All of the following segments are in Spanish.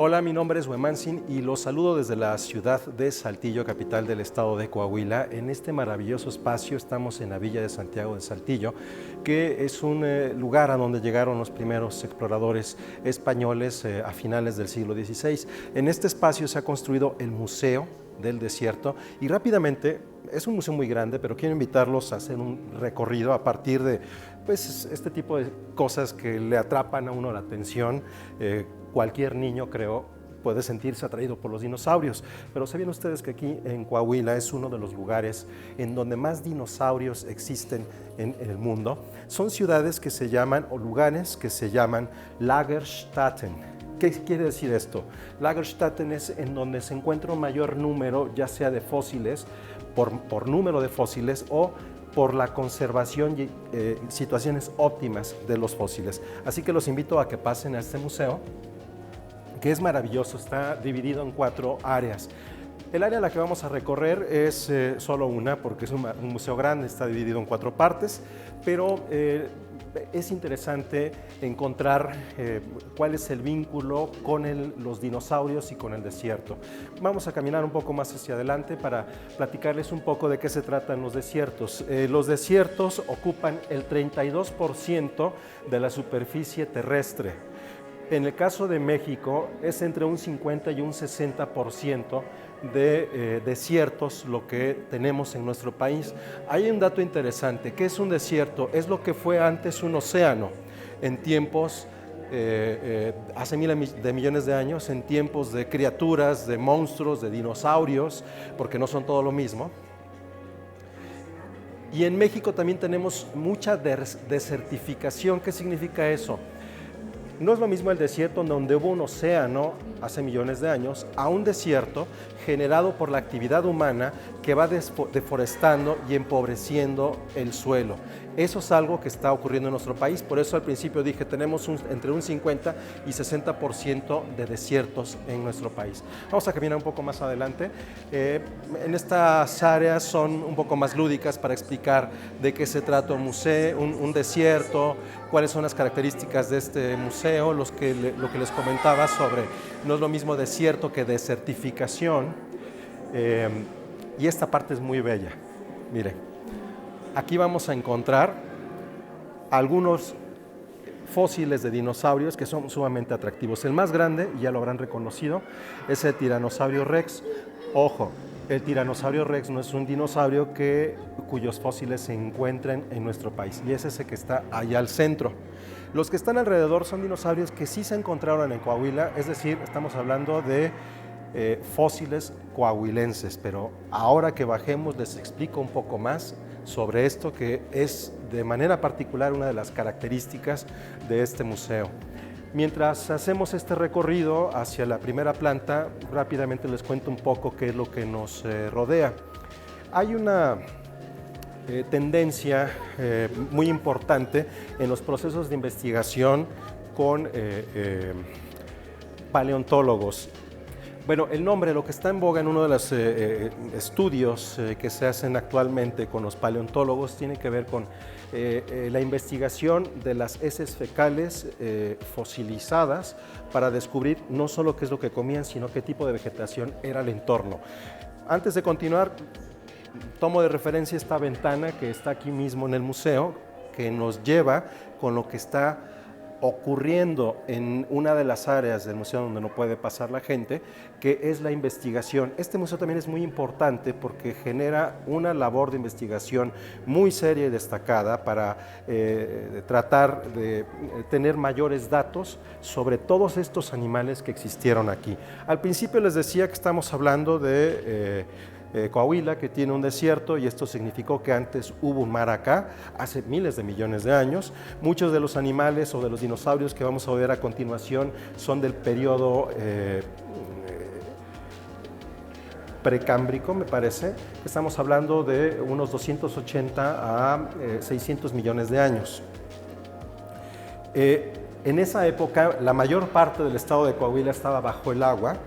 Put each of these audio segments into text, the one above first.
Hola, mi nombre es Huemansin y los saludo desde la ciudad de Saltillo, capital del estado de Coahuila. En este maravilloso espacio estamos en la Villa de Santiago de Saltillo, que es un lugar a donde llegaron los primeros exploradores españoles a finales del siglo XVI. En este espacio se ha construido el Museo del Desierto y rápidamente, es un museo muy grande, pero quiero invitarlos a hacer un recorrido a partir de este tipo de cosas que le atrapan a uno la atención. Cualquier niño, creo, puede sentirse atraído por los dinosaurios, pero ¿sabían ustedes que aquí en Coahuila es uno de los lugares en donde más dinosaurios existen en el mundo? Son ciudades que se llaman, o lugares que se llaman Lagerstätten. ¿Qué quiere decir esto? Lagerstätten es en donde se encuentra un mayor número, ya sea de fósiles, por número de fósiles o por la conservación y situaciones óptimas de los fósiles. Así que los invito a que pasen a este museo, que es maravilloso, está dividido en 4 áreas. El área a la que vamos a recorrer es solo una, porque es un museo grande, está dividido en 4 partes, pero es interesante encontrar cuál es el vínculo con los dinosaurios y con el desierto. Vamos a caminar un poco más hacia adelante para platicarles un poco de qué se tratan los desiertos. Los desiertos ocupan el 32% de la superficie terrestre. En el caso de México es entre un 50 y un 60% de desiertos lo que tenemos en nuestro país. Hay un dato interesante. ¿Qué es un desierto? Es lo que fue antes un océano en tiempos, hace miles de millones de años, en tiempos de criaturas, de monstruos, de dinosaurios, porque no son todo lo mismo. Y en México también tenemos mucha desertificación. ¿Qué significa eso? No es lo mismo el desierto donde hubo un océano hace millones de años a un desierto generado por la actividad humana que va deforestando y empobreciendo el suelo. Eso es algo que está ocurriendo en nuestro país, por eso al principio dije tenemos entre un 50 y 60% de desiertos en nuestro país. Vamos a caminar un poco más adelante. En estas áreas son un poco más lúdicas para explicar de qué se trata un museo, un desierto, cuáles son las características de este museo, lo que les comentaba sobre no es lo mismo desierto que desertificación. Y esta parte es muy bella. Miren, aquí vamos a encontrar algunos fósiles de dinosaurios que son sumamente atractivos. El más grande, ya lo habrán reconocido, es el Tiranosaurio Rex. Ojo, el Tiranosaurio Rex no es un dinosaurio cuyos fósiles se encuentran en nuestro país, y es ese que está allá al centro. Los que están alrededor son dinosaurios que sí se encontraron en Coahuila, es decir, estamos hablando de fósiles coahuilenses, pero ahora que bajemos les explico un poco más sobre esto, que es de manera particular una de las características de este museo. Mientras hacemos este recorrido hacia la primera planta, rápidamente les cuento un poco qué es lo que nos rodea. Hay una tendencia muy importante en los procesos de investigación con paleontólogos. Bueno, el nombre, lo que está en boga en uno de los estudios que se hacen actualmente con los paleontólogos, tiene que ver con la investigación de las heces fecales fosilizadas para descubrir no solo qué es lo que comían, sino qué tipo de vegetación era el entorno. Antes de continuar, tomo de referencia esta ventana que está aquí mismo en el museo, que nos lleva con lo que está ocurriendo en una de las áreas del museo donde no puede pasar la gente, que es la investigación. Este museo también es muy importante porque genera una labor de investigación muy seria y destacada para tratar de tener mayores datos sobre todos estos animales que existieron aquí. Al principio les decía que estamos hablando de Coahuila, que tiene un desierto, y esto significó que antes hubo un mar acá, hace miles de millones de años. Muchos de los animales o de los dinosaurios que vamos a ver a continuación son del periodo precámbrico, me parece. Estamos hablando de unos 280 a 600 millones de años. En esa época, la mayor parte del estado de Coahuila estaba bajo el agua,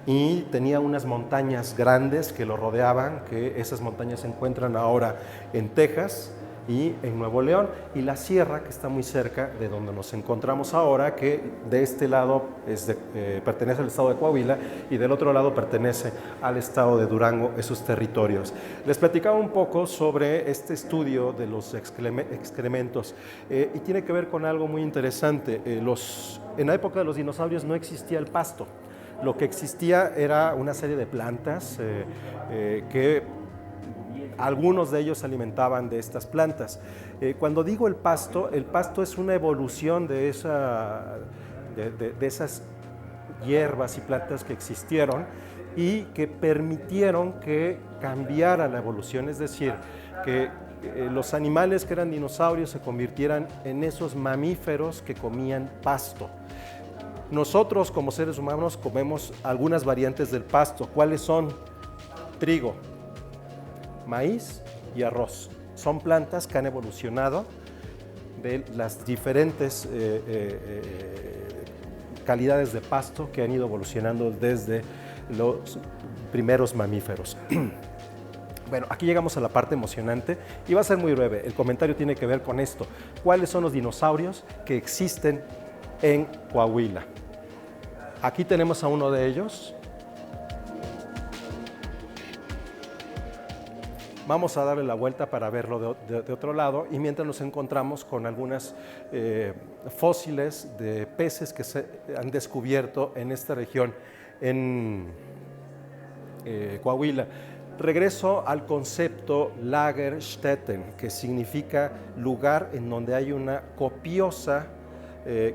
y tenía unas montañas grandes que lo rodeaban, que esas montañas se encuentran ahora en Texas, y en Nuevo León, y la sierra que está muy cerca de donde nos encontramos ahora, que de este lado pertenece al estado de Coahuila y del otro lado pertenece al estado de Durango, esos territorios. Les platicaba un poco sobre este estudio de los excrementos y tiene que ver con algo muy interesante. En la época de los dinosaurios no existía el pasto. Lo que existía era una serie de plantas que algunos de ellos se alimentaban de estas plantas. Cuando digo el pasto es una evolución de esas hierbas y plantas que existieron y que permitieron que cambiara la evolución, es decir, que los animales que eran dinosaurios se convirtieran en esos mamíferos que comían pasto. Nosotros como seres humanos comemos algunas variantes del pasto. ¿Cuáles son? Trigo, maíz y arroz. Son plantas que han evolucionado de las diferentes calidades de pasto que han ido evolucionando desde los primeros mamíferos. Bueno, aquí llegamos a la parte emocionante y va a ser muy breve. El comentario tiene que ver con esto. ¿Cuáles son los dinosaurios que existen en Coahuila? Aquí tenemos a uno de ellos. Vamos a darle la vuelta para verlo de otro lado y mientras nos encontramos con algunas fósiles de peces que se han descubierto en esta región, en Coahuila. Regreso al concepto Lagerstätten, que significa lugar en donde hay una copiosa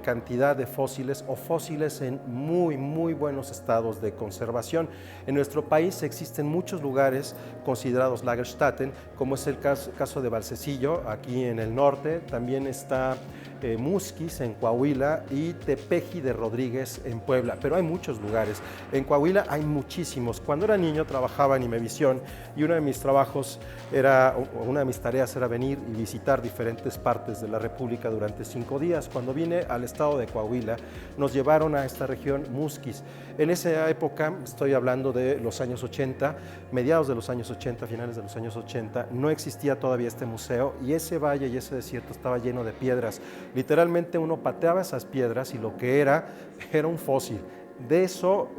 cantidad de fósiles o fósiles en muy buenos estados de conservación. En nuestro país existen muchos lugares considerados Lagerstätten, como es el caso de Valsecillo, aquí en el norte. También está Musquis en Coahuila y Tepeji de Rodríguez en Puebla, pero hay muchos lugares. En Coahuila hay muchísimos. Cuando era niño trabajaba en Imevisión y una de mis tareas era venir y visitar diferentes partes de la República durante 5 días. Cuando vine al estado de Coahuila, nos llevaron a esta región Musquis. En esa época, estoy hablando de los años 80, mediados de los años 80, finales de los años 80, no existía todavía este museo y ese valle y ese desierto estaba lleno de piedras. Literalmente uno pateaba esas piedras y lo que era un fósil. De eso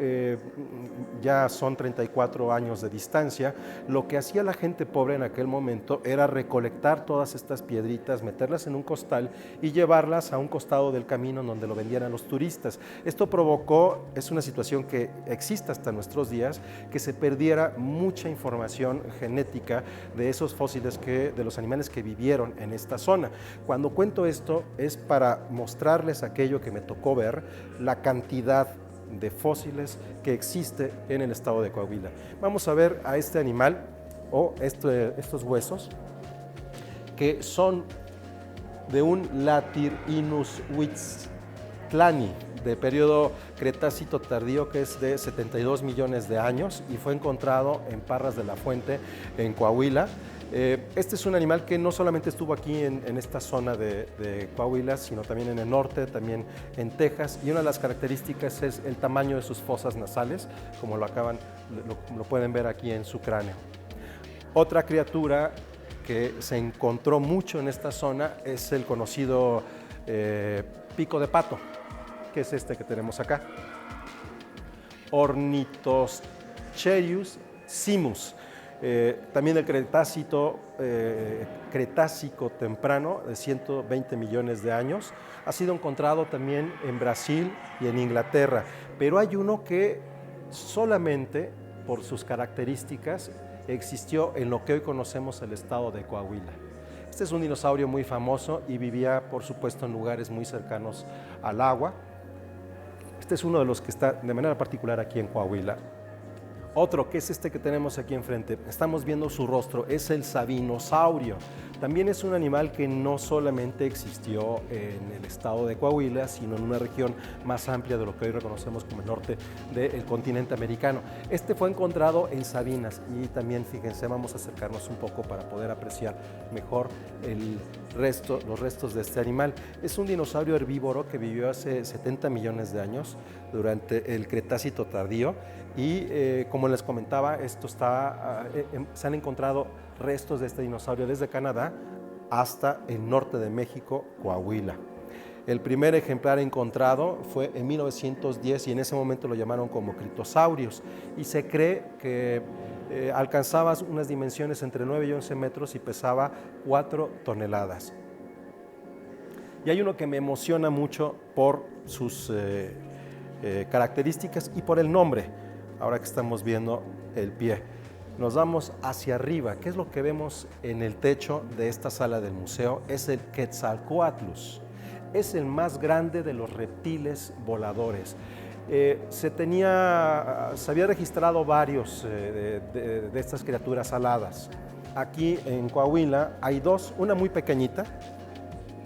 ya son 34 años de distancia. Lo que hacía la gente pobre en aquel momento era recolectar todas estas piedritas, meterlas en un costal y llevarlas a un costado del camino donde lo vendían a los turistas. Esto provocó, es una situación que existe hasta nuestros días, que se perdiera mucha información genética de esos fósiles de los animales que vivieron en esta zona. Cuando cuento esto es para mostrarles aquello que me tocó ver, la cantidad de fósiles que existe en el estado de Coahuila. Vamos a ver a este animal o estos huesos que son de un Latyrinus huixtlani de periodo Cretácico tardío, que es de 72 millones de años y fue encontrado en Parras de la Fuente en Coahuila. Este es un animal que no solamente estuvo aquí en esta zona de Coahuila, sino también en el norte, también en Texas, y una de las características es el tamaño de sus fosas nasales, como lo pueden ver aquí en su cráneo. Otra criatura que se encontró mucho en esta zona es el conocido pico de pato, que es este que tenemos acá. Ornithoscherius simus. También el Cretácico temprano, de 120 millones de años, ha sido encontrado también en Brasil y en Inglaterra, pero hay uno que solamente por sus características existió en lo que hoy conocemos el estado de Coahuila. Este es un dinosaurio muy famoso y vivía, por supuesto, en lugares muy cercanos al agua. Este es uno de los que está de manera particular aquí en Coahuila. Otro, que es este que tenemos aquí enfrente, estamos viendo su rostro, es el sabinosaurio. También es un animal que no solamente existió en el estado de Coahuila, sino en una región más amplia de lo que hoy reconocemos como el norte del continente americano. Este fue encontrado en Sabinas y también, fíjense, vamos a acercarnos un poco para poder apreciar mejor los restos de este animal. Es un dinosaurio herbívoro que vivió hace 70 millones de años durante el Cretácico tardío y como les comentaba, se han encontrado restos de este dinosaurio desde Canadá hasta el norte de México, Coahuila. El primer ejemplar encontrado fue en 1910 y en ese momento lo llamaron como critosaurios, y se cree que alcanzaba unas dimensiones entre 9 y 11 metros y pesaba 4 toneladas. Y hay uno que me emociona mucho por sus características y por el nombre. Ahora que estamos viendo el pie, nos vamos hacia arriba. ¿Qué es lo que vemos en el techo de esta sala del museo? Es el Quetzalcóatlus. Es el más grande de los reptiles voladores. Se había registrado varios de estas criaturas aladas. Aquí en Coahuila hay dos, una muy pequeñita,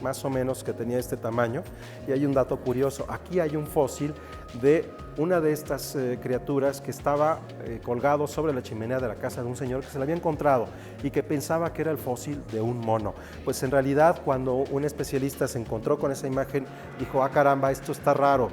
más o menos, que tenía este tamaño, y hay un dato curioso. Aquí hay un fósil de una de estas criaturas que estaba colgado sobre la chimenea de la casa de un señor que se la había encontrado y que pensaba que era el fósil de un mono. Pues en realidad, cuando un especialista se encontró con esa imagen, dijo: ah, caramba, esto está raro.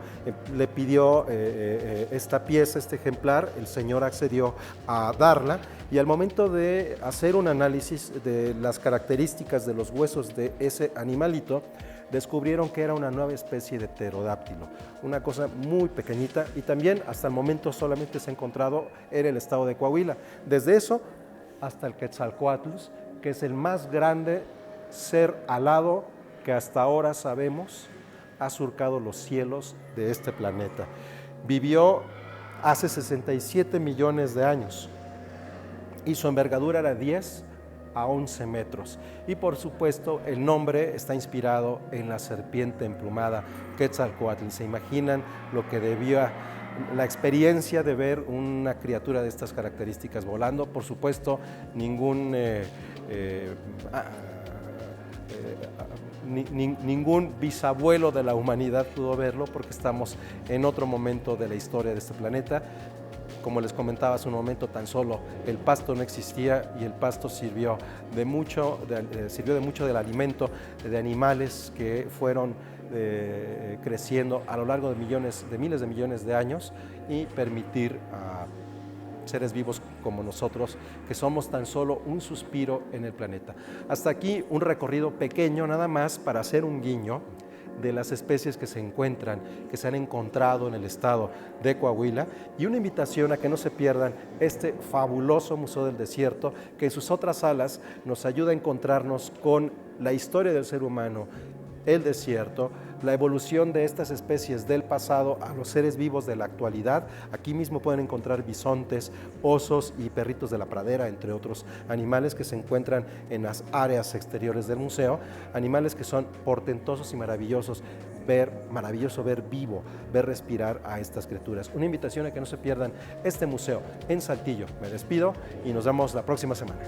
Le pidió esta pieza, este ejemplar, el señor accedió a darla, y al momento de hacer un análisis de las características de los huesos de ese animalito, descubrieron que era una nueva especie de pterodáctilo, una cosa muy pequeñita, y también hasta el momento solamente se ha encontrado en el estado de Coahuila. Desde eso hasta el Quetzalcóatlus, que es el más grande ser alado que hasta ahora sabemos ha surcado los cielos de este planeta. Vivió hace 67 millones de años y su envergadura era 10 a 11 metros. Y por supuesto el nombre está inspirado en la serpiente emplumada Quetzalcóatl. ¿Se imaginan lo que debía la experiencia de ver una criatura de estas características volando? Por supuesto, ningún bisabuelo de la humanidad pudo verlo, porque estamos en otro momento de la historia de este planeta. Como les comentaba hace un momento, tan solo el pasto no existía, y el pasto sirvió de mucho del alimento de animales que fueron creciendo a lo largo de miles de millones de años, y permitir a seres vivos como nosotros, que somos tan solo un suspiro en el planeta. Hasta aquí un recorrido pequeño nada más para hacer un guiño de las especies que se han encontrado en el estado de Coahuila, y una invitación a que no se pierdan este fabuloso Museo del Desierto, que en sus otras salas nos ayuda a encontrarnos con la historia del ser humano, el desierto, la evolución de estas especies del pasado a los seres vivos de la actualidad. Aquí mismo pueden encontrar bisontes, osos y perritos de la pradera, entre otros animales que se encuentran en las áreas exteriores del museo, animales que son portentosos y maravilloso ver vivo, ver respirar a estas criaturas. Una invitación a que no se pierdan este museo en Saltillo. Me despido y nos vemos la próxima semana.